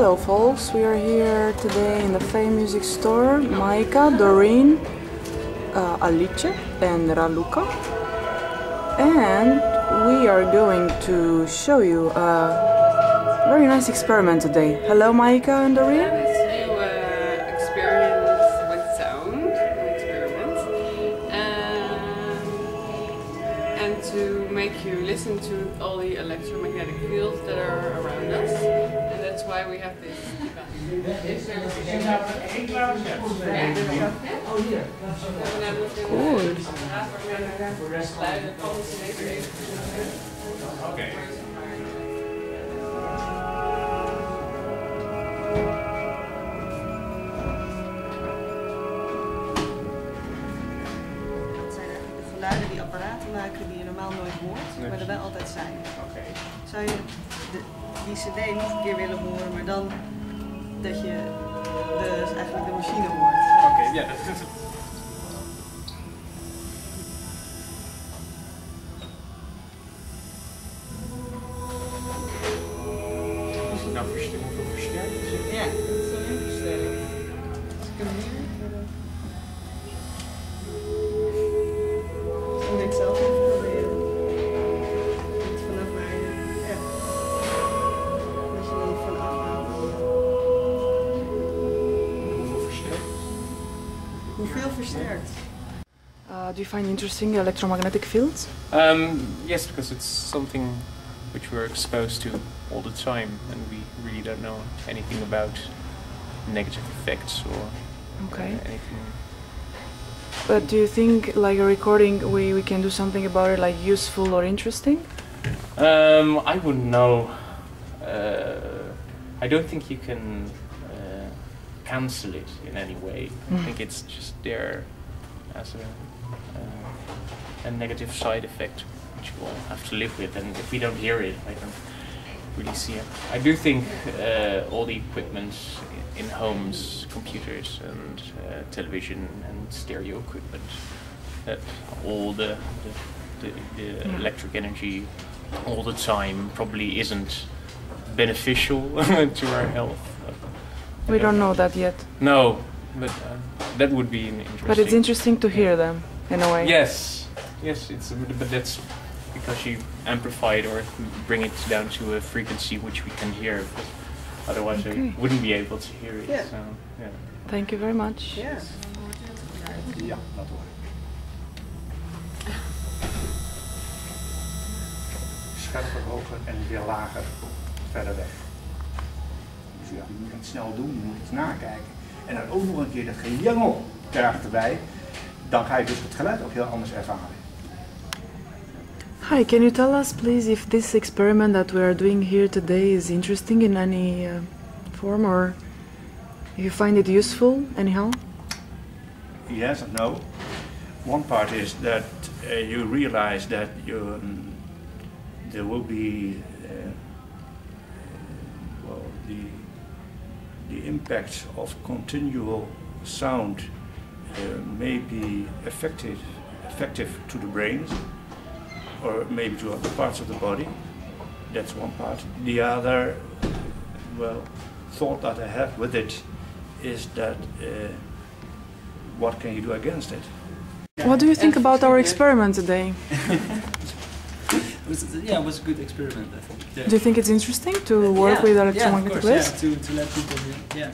Hello folks, we are here today in the Fame Music Store. Maika, Doreen, Alice and Raluca. And we are going to show you a very nice experiment today. Hello Maika and Doreen. It's new experience with sound, experiment. And to make you listen to all the electromagnetic fields that are around us. And that's why we have this device. Cool. Okay. Geluiden die apparaten maken die je normaal nooit hoort, maar er wel altijd zijn. Zou je die cd nog een keer willen horen, maar dan dat je eigenlijk de machine hoort? Oké, ja. Is het nou hoeveel versterking is het? Ja, dat is wel heel versterkt. Als ik hem hier... Dat moet ik zelf even proberen. Niet vanaf waar je... Ja. Als je dan vanaf haalt. Hoeveel versterkt? Hoeveel versterkt? Do you find interesting electromagnetic fields? Yes, because it's something which we're exposed to all the time, and we really don't know anything about negative effects or anything. But do you think, like a recording, we can do something about it, like useful or interesting? I wouldn't know. I don't think you can cancel it in any way. I think it's just there as a negative side effect, which we'll have to live with. And if we don't hear it, I don't really see it. I do think all the equipment in homes, computers and television and stereo equipment, that all the electric energy all the time probably isn't beneficial to our health. We don't know that yet. No, but that would be interesting. But it's interesting to hear them, in a way. Yes, yes, but that's because you amplify it or bring it down to a frequency which we can hear. But otherwise, I wouldn't be able to hear it. Yeah. So, yeah. Thank you very much. Ja. Ja, dat hoor. Scherper, hoger en weer lager, verder weg. Dus ja, je moet het snel doen, je moet iets nakijken. En dan ook nog een keer dat gejengel erbij. Dan ga je dus het geluid ook heel anders ervaren. Hi, can you tell us please if this experiment that we are doing here today is interesting in any form, or if you find it useful anyhow? Yes and no. One part is that you realize that there will be well, the impact of continual sound may be effective to the brain, or maybe to other parts of the body. That's one part. The other, well, thought that I have with it is that what can you do against it? What do you think about our experiment today? It was a good experiment, I think. Yeah. Do you think it's interesting to work with electromagnetic waves? Yeah, to let people hear. Yeah.